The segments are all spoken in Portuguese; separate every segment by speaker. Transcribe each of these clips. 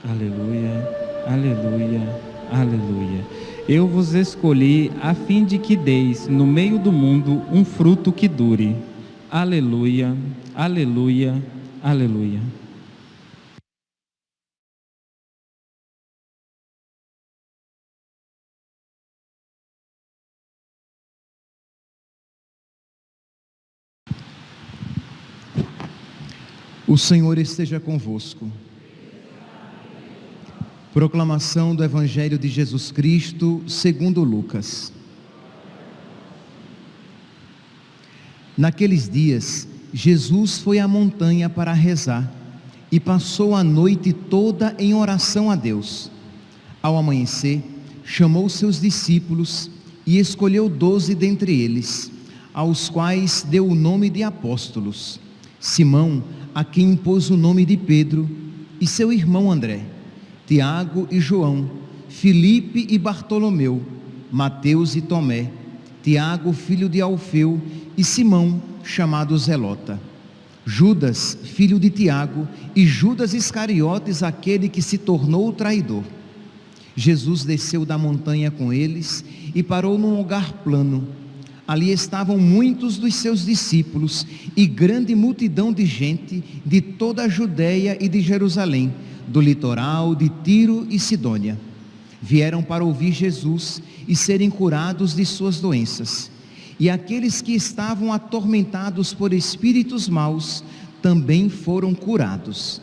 Speaker 1: Aleluia, aleluia, aleluia. Eu vos escolhi a fim de que deis no meio do mundo um fruto que dure. Aleluia, aleluia, aleluia.
Speaker 2: O Senhor esteja convosco. Proclamação do Evangelho de Jesus Cristo, segundo Lucas. Naqueles dias, Jesus foi à montanha para rezar e passou a noite toda em oração a Deus. Ao amanhecer, chamou seus discípulos e escolheu 12 dentre eles, aos quais deu o nome de apóstolos: Simão, a quem impôs o nome de Pedro, e seu irmão André, Tiago e João, Filipe e Bartolomeu, Mateus e Tomé, Tiago, filho de Alfeu, e Simão, chamado Zelota, Judas, filho de Tiago, e Judas Iscariotes, aquele que se tornou o traidor. Jesus desceu da montanha com eles e parou num lugar plano. Ali estavam muitos dos seus discípulos e grande multidão de gente de toda a Judeia e de Jerusalém, do litoral de Tiro e Sidônia. Vieram para ouvir Jesus e serem curados de suas doenças. E aqueles que estavam atormentados por espíritos maus também foram curados.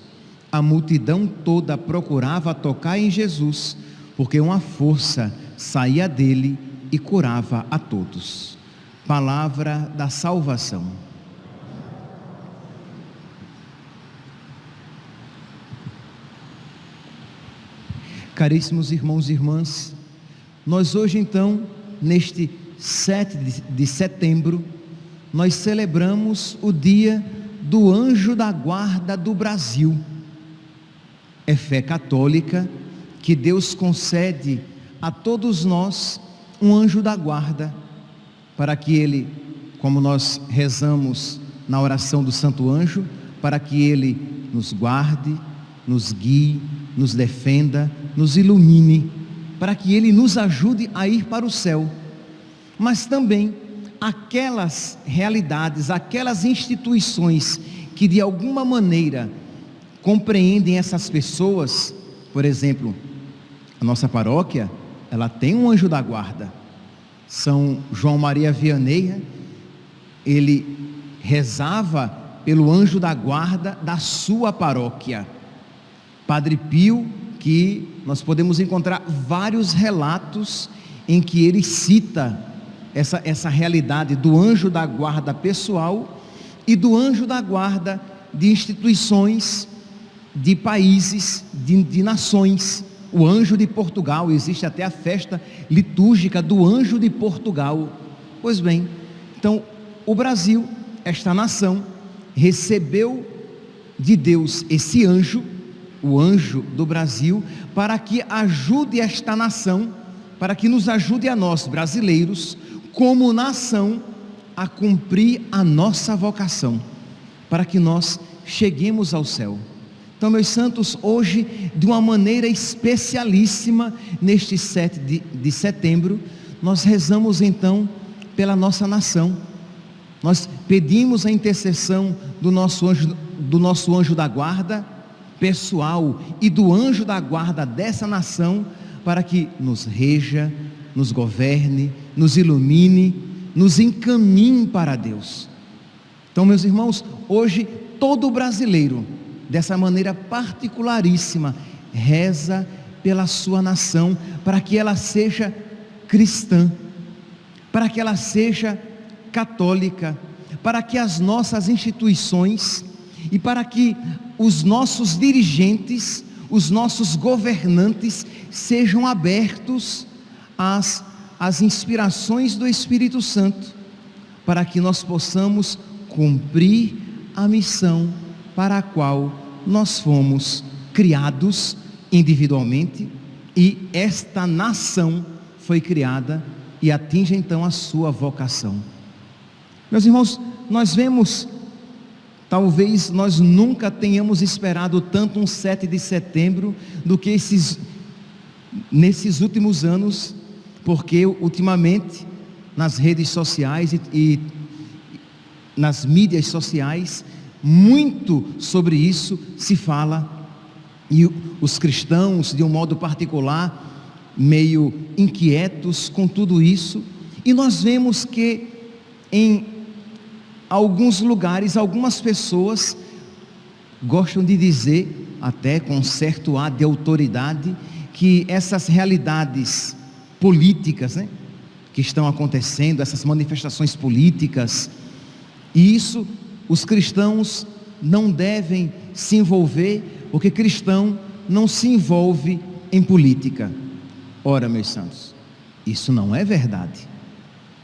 Speaker 2: A multidão toda procurava tocar em Jesus, porque uma força saía dele e curava a todos. Palavra da salvação. Caríssimos irmãos e irmãs, nós hoje então, neste 7 de setembro, nós celebramos o dia do Anjo da Guarda do Brasil. É fé católica que Deus concede a todos nós um anjo da guarda, para que ele, como nós rezamos na oração do Santo Anjo, para que ele nos guarde, nos guie, nos defenda, nos ilumine, para que ele nos ajude a ir para o céu. Mas também aquelas realidades, aquelas instituições que de alguma maneira compreendem essas pessoas, por exemplo, a nossa paróquia, ela tem um anjo da guarda. São João Maria Vianney, ele rezava pelo anjo da guarda da sua paróquia. Padre Pio, que nós podemos encontrar vários relatos em que ele cita essa realidade do anjo da guarda pessoal e do anjo da guarda de instituições, de países, de nações. O anjo de Portugal, existe até a festa litúrgica do anjo de Portugal. Pois bem, então o Brasil, esta nação, recebeu de Deus esse anjo, o anjo do Brasil, para que ajude esta nação, para que nos ajude a nós brasileiros, como nação, a cumprir a nossa vocação, para que nós cheguemos ao céu. Então, meus santos, hoje, de uma maneira especialíssima, neste 7 de setembro, nós rezamos então pela nossa nação. Nós pedimos a intercessão do nosso anjo da guarda pessoal e do anjo da guarda dessa nação, para que nos reja, nos governe, nos ilumine, nos encaminhe para Deus. Então, meus irmãos, hoje todo brasileiro, dessa maneira particularíssima, reza pela sua nação, para que ela seja cristã, para que ela seja católica, para que as nossas instituições e para que os nossos dirigentes, os nossos governantes sejam abertos às inspirações do Espírito Santo, para que nós possamos cumprir a missão para a qual nós fomos criados individualmente, e esta nação foi criada e atinge então a sua vocação. Meus irmãos, nós vemos Talvez nós nunca tenhamos esperado tanto um 7 de setembro do que nesses últimos anos, porque ultimamente nas redes sociais e nas mídias sociais, muito sobre isso se fala, e os cristãos, de um modo particular, meio inquietos com tudo isso, e nós vemos que em alguns lugares, algumas pessoas gostam de dizer, até com certo ar de autoridade, que essas realidades políticas, né, que estão acontecendo, essas manifestações políticas, e isso os cristãos não devem se envolver, porque cristão não se envolve em política. Ora, meus santos, isso não é verdade,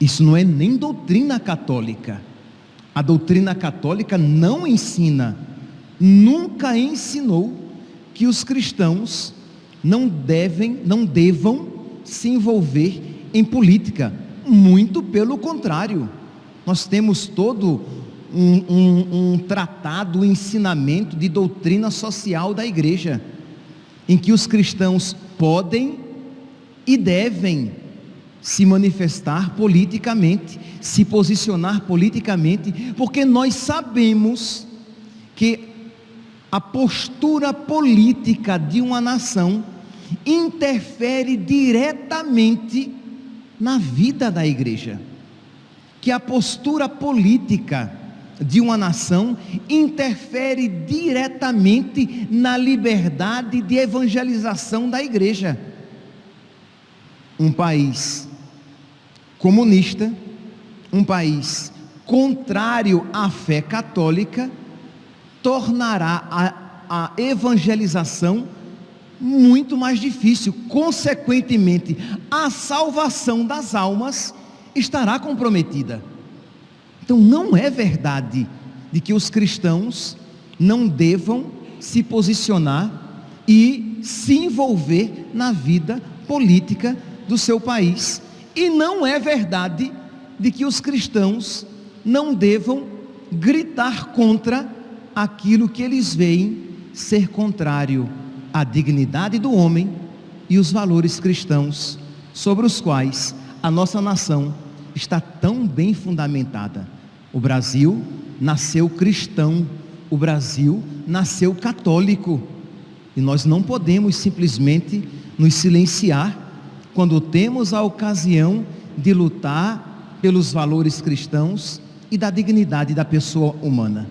Speaker 2: isso não é nem doutrina católica. A doutrina católica não ensina, nunca ensinou que os cristãos não devam se envolver em política. Muito pelo contrário, nós temos todo um tratado, um ensinamento de doutrina social da igreja, em que os cristãos podem e devem se manifestar politicamente, se posicionar politicamente, porque nós sabemos que a postura política de uma nação interfere diretamente na vida da igreja, que a postura política de uma nação interfere diretamente na liberdade de evangelização da igreja. Um país comunista, um país contrário à fé católica, tornará a evangelização muito mais difícil. Consequentemente, a salvação das almas estará comprometida. Então não é verdade de que os cristãos não devam se posicionar e se envolver na vida política do seu país, e não é verdade de que os cristãos não devam gritar contra aquilo que eles veem ser contrário à dignidade do homem e os valores cristãos sobre os quais a nossa nação está tão bem fundamentada. O Brasil nasceu cristão, o Brasil nasceu católico, e nós não podemos simplesmente nos silenciar quando temos a ocasião de lutar pelos valores cristãos e da dignidade da pessoa humana.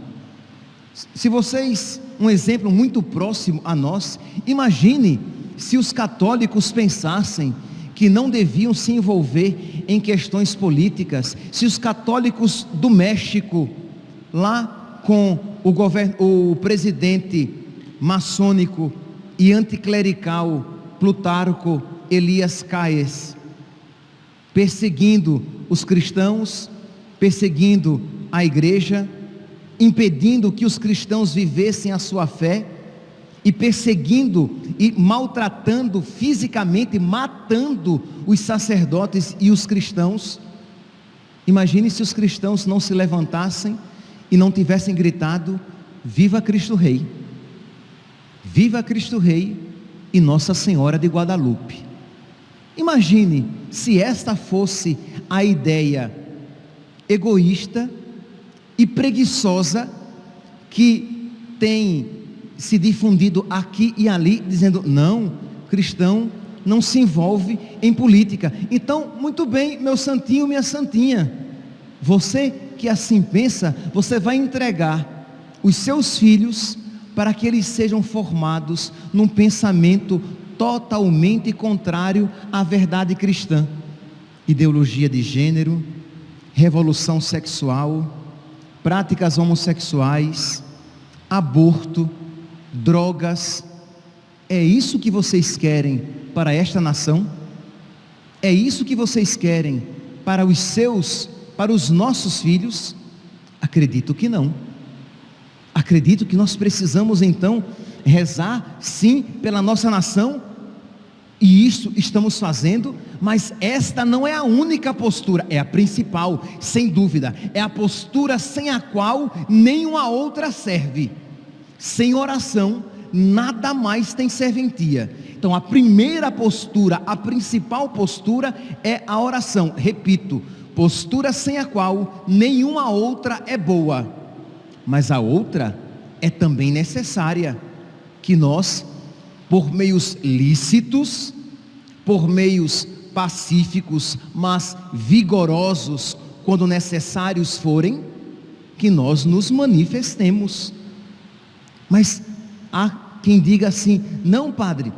Speaker 2: Se vocês, um exemplo muito próximo a nós, imagine se os católicos pensassem que não deviam se envolver em questões políticas, se os católicos do México, lá com o presidente maçônico e anticlerical Plutarco Elias Calles, perseguindo os cristãos, perseguindo a igreja, impedindo que os cristãos vivessem a sua fé, e perseguindo e maltratando fisicamente, matando os sacerdotes e os cristãos. Imagine se os cristãos não se levantassem e não tivessem gritado: viva Cristo Rei, viva Cristo Rei e Nossa Senhora de Guadalupe. Imagine se esta fosse a ideia egoísta e preguiçosa que tem se difundido aqui e ali, dizendo: não, cristão não se envolve em política. Então, muito bem, meu santinho, minha santinha, você que assim pensa, você vai entregar os seus filhos para que eles sejam formados num pensamento totalmente contrário à verdade cristã. Ideologia de gênero, revolução sexual, práticas homossexuais, aborto, drogas. É isso que vocês querem para esta nação? É isso que vocês querem para os nossos filhos? Acredito que não. Acredito que nós precisamos então rezar sim pela nossa nação E isso estamos fazendo, mas esta não é a única postura, é a principal, sem dúvida. É a postura sem a qual nenhuma outra serve. Sem oração, nada mais tem serventia. Então a primeira postura, a principal postura é a oração. Repito, postura sem a qual nenhuma outra é boa. Mas a outra é também necessária, que nós, por meios lícitos, por meios pacíficos, mas vigorosos, quando necessários forem, que nós nos manifestemos. Mas há quem diga assim: não, padre,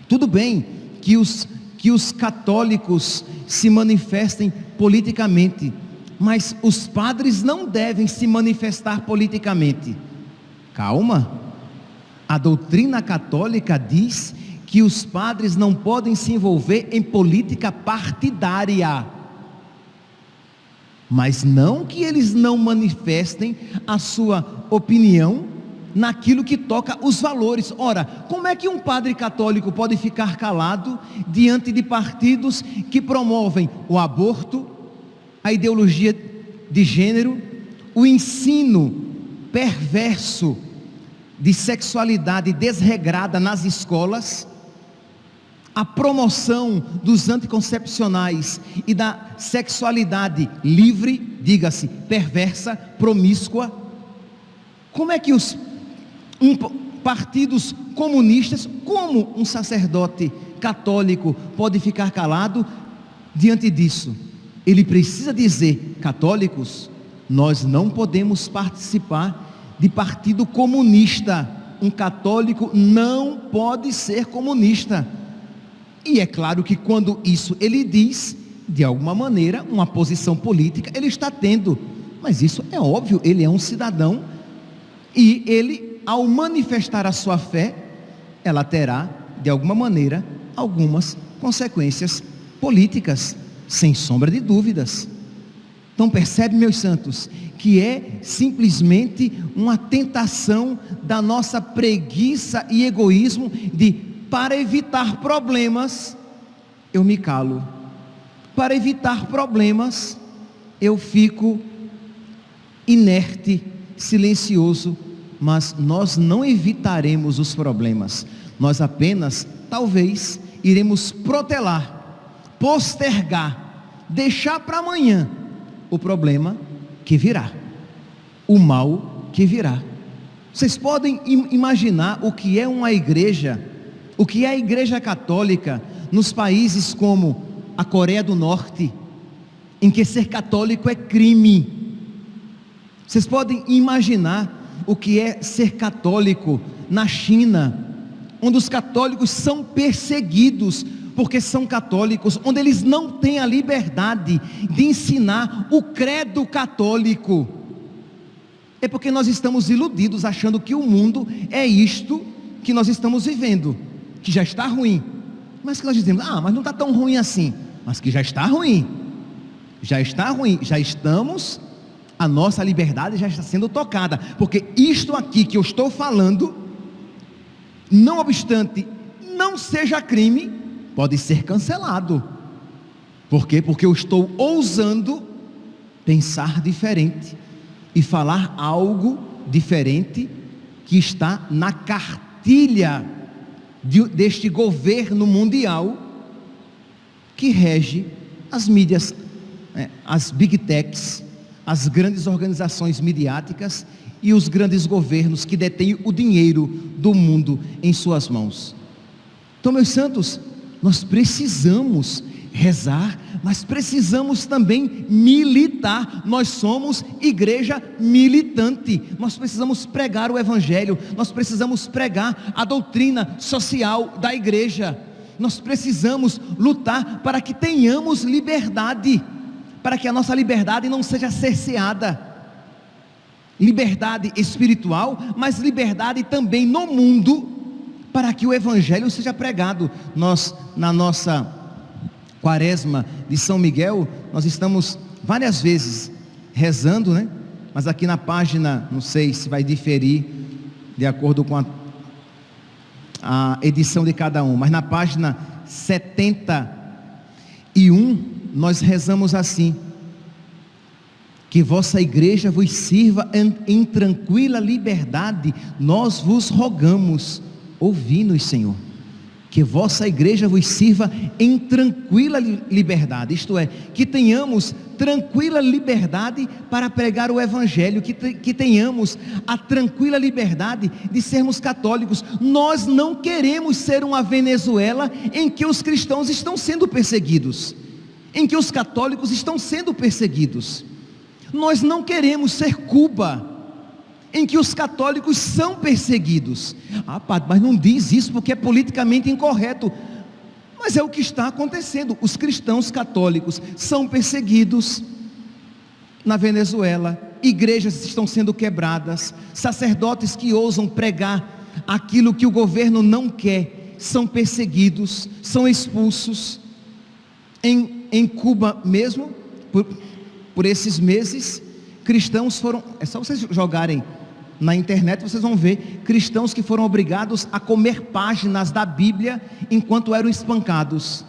Speaker 2: tudo bem que os católicos se manifestem politicamente, mas os padres não devem se manifestar politicamente. Calma, a doutrina católica diz que os padres não podem se envolver em política partidária, mas não que eles não manifestem a sua opinião naquilo que toca os valores. Ora, como é que um padre católico pode ficar calado diante de partidos que promovem o aborto, a ideologia de gênero, o ensino perverso de sexualidade desregrada nas escolas, a promoção dos anticoncepcionais e da sexualidade livre, diga-se, perversa, promíscua? Como é que os partidos comunistas, como um sacerdote católico pode ficar calado diante disso? Ele precisa dizer: católicos, nós não podemos participar de partido comunista. Um católico não pode ser comunista. E é claro que quando isso ele diz, de alguma maneira, uma posição política ele está tendo, mas isso é óbvio, ele é um cidadão, e ele, ao manifestar a sua fé, ela terá, de alguma maneira, algumas consequências políticas, sem sombra de dúvidas. Então percebe, meus santos, que é simplesmente uma tentação da nossa preguiça e egoísmo de, para evitar problemas, eu me calo. Para evitar problemas, eu fico inerte, silencioso. Mas nós não evitaremos os problemas. Nós apenas, talvez, iremos protelar, postergar, deixar para amanhã o problema que virá, o mal que virá. Vocês podem imaginar o que é uma igreja, o que é a igreja católica nos países como a Coreia do Norte, em que ser católico é crime. Vocês podem imaginar o que é ser católico na China, onde os católicos são perseguidos porque são católicos, onde eles não têm a liberdade de ensinar o credo católico. É porque nós estamos iludidos, achando que o mundo é isto que nós estamos vivendo, que já está ruim, mas que nós dizemos: mas não está tão ruim assim, mas que já está ruim, já estamos, a nossa liberdade já está sendo tocada, porque isto aqui que eu estou falando, não obstante não seja crime, pode ser cancelado. Por quê? Porque eu estou ousando pensar diferente e falar algo diferente que está na cartilha deste governo mundial que rege as mídias, as big techs, as grandes organizações midiáticas e os grandes governos que detêm o dinheiro do mundo em suas mãos. Então, meus santos, nós precisamos rezar, mas precisamos também militar. Nós somos igreja militante. Nós precisamos pregar o evangelho, nós precisamos pregar a doutrina social da igreja. Nós precisamos lutar para que tenhamos liberdade, para que a nossa liberdade não seja cerceada. Liberdade espiritual, mas liberdade também no mundo, para que o evangelho seja pregado. Nós, na nossa quaresma de São Miguel, nós estamos várias vezes rezando, né? Mas aqui na página, não sei se vai diferir de acordo com a edição de cada um, mas na página 71, nós rezamos assim: que vossa igreja vos sirva em tranquila liberdade, nós vos rogamos. Ouvi-nos, Senhor. Que vossa igreja vos sirva em tranquila liberdade, isto é, que tenhamos tranquila liberdade para pregar o Evangelho, que tenhamos a tranquila liberdade de sermos católicos. Nós não queremos ser uma Venezuela em que os cristãos estão sendo perseguidos, em que os católicos estão sendo perseguidos. Nós não queremos ser Cuba, em que os católicos são perseguidos. Padre, mas não diz isso porque é politicamente incorreto. Mas é o que está acontecendo. Os cristãos católicos são perseguidos na Venezuela, igrejas estão sendo quebradas, sacerdotes que ousam pregar aquilo que o governo não quer são perseguidos, são expulsos. Em Cuba mesmo, por esses meses, cristãos foram, é só vocês jogarem na internet, vocês vão ver cristãos que foram obrigados a comer páginas da Bíblia enquanto eram espancados.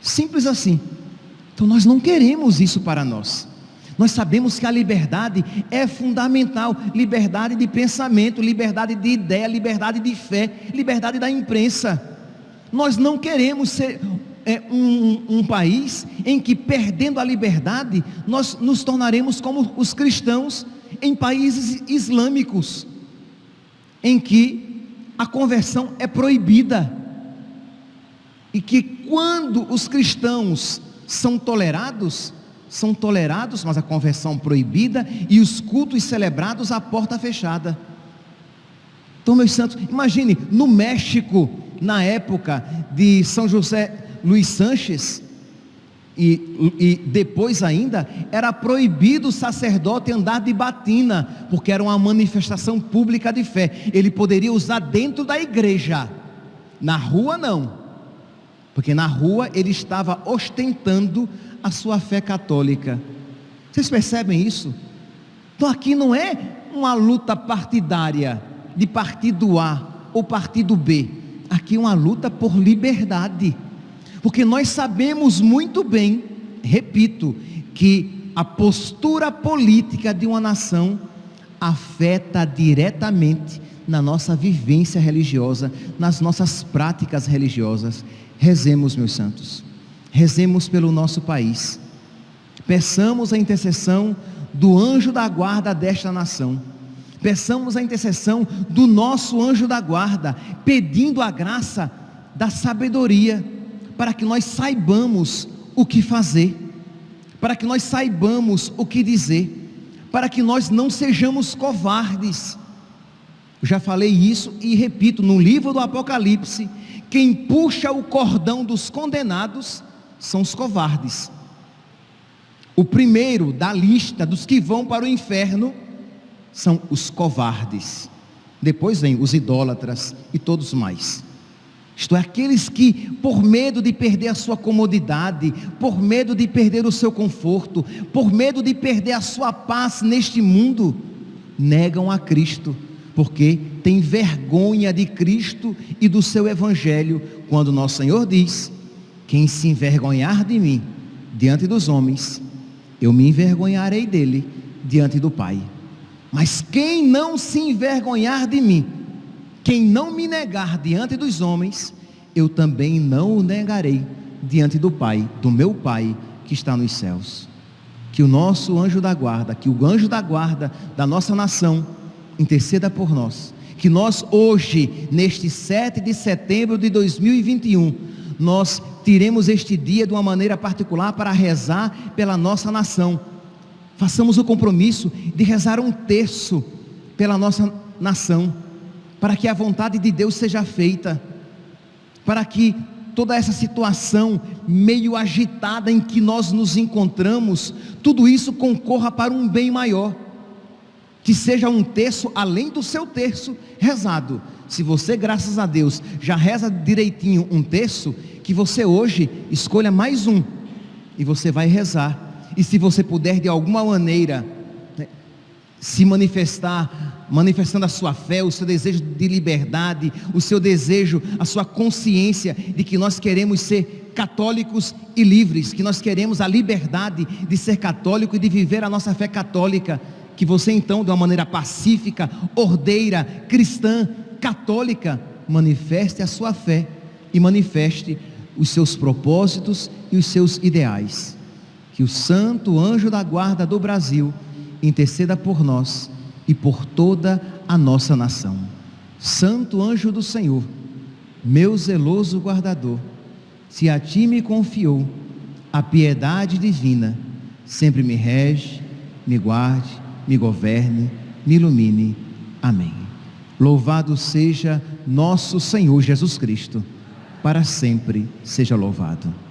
Speaker 2: Simples assim. Então nós não queremos isso para nós. Nós sabemos que a liberdade é fundamental, liberdade de pensamento, liberdade de ideia, liberdade de fé, liberdade da imprensa. Nós não queremos ser um país em que, perdendo a liberdade, nós nos tornaremos como os cristãos em países islâmicos, em que a conversão é proibida, e que quando os cristãos são tolerados, mas a conversão proibida, e os cultos celebrados à porta fechada. Então, meus santos, imagine, no México, na época de São José Luiz Sanches, e depois ainda, era proibido o sacerdote andar de batina, porque era uma manifestação pública de fé. Ele poderia usar dentro da igreja, na rua não, porque na rua ele estava ostentando a sua fé católica. Vocês percebem isso? Então aqui não é uma luta partidária, de partido A ou partido B, aqui é uma luta por liberdade. Porque nós sabemos muito bem, repito, que a postura política de uma nação afeta diretamente na nossa vivência religiosa, nas nossas práticas religiosas. Rezemos, meus santos, rezemos pelo nosso país, peçamos a intercessão do anjo da guarda desta nação, peçamos a intercessão do nosso anjo da guarda, pedindo a graça da sabedoria, para que nós saibamos o que fazer, para que nós saibamos o que dizer, para que nós não sejamos covardes. Eu já falei isso e repito, no livro do Apocalipse, quem puxa o cordão dos condenados são os covardes. O primeiro da lista dos que vão para o inferno são os covardes, depois vem os idólatras e todos mais. Isto é, aqueles que, por medo de perder a sua comodidade, por medo de perder o seu conforto, por medo de perder a sua paz neste mundo, negam a Cristo, porque tem vergonha de Cristo e do seu Evangelho, quando nosso Senhor diz: quem se envergonhar de mim diante dos homens, eu me envergonharei dele diante do Pai. Mas quem não se envergonhar de mim, quem não me negar diante dos homens, eu também não o negarei diante do Pai, do meu Pai que está nos céus. Que o nosso anjo da guarda, que o anjo da guarda da nossa nação interceda por nós. Que nós hoje, neste 7 de setembro de 2021, nós tiremos este dia de uma maneira particular para rezar pela nossa nação. Façamos o compromisso de rezar um terço pela nossa nação, para que a vontade de Deus seja feita, para que toda essa situação meio agitada em que nós nos encontramos, tudo isso concorra para um bem maior, que seja um terço além do seu terço rezado. Se você, graças a Deus, já reza direitinho um terço, que você hoje escolha mais um, e você vai rezar. E se você puder de alguma maneira se manifestar manifestando a sua fé, o seu desejo de liberdade, o seu desejo, a sua consciência de que nós queremos ser católicos e livres, que nós queremos a liberdade de ser católico e de viver a nossa fé católica, que você então, de uma maneira pacífica, ordeira, cristã, católica, manifeste a sua fé e manifeste os seus propósitos e os seus ideais. Que o santo anjo da guarda do Brasil interceda por nós e por toda a nossa nação. Santo anjo do Senhor, meu zeloso guardador, se a ti me confiou a piedade divina, sempre me rege, me guarde, me governe, me ilumine. Amém. Louvado seja nosso Senhor Jesus Cristo, para sempre seja louvado.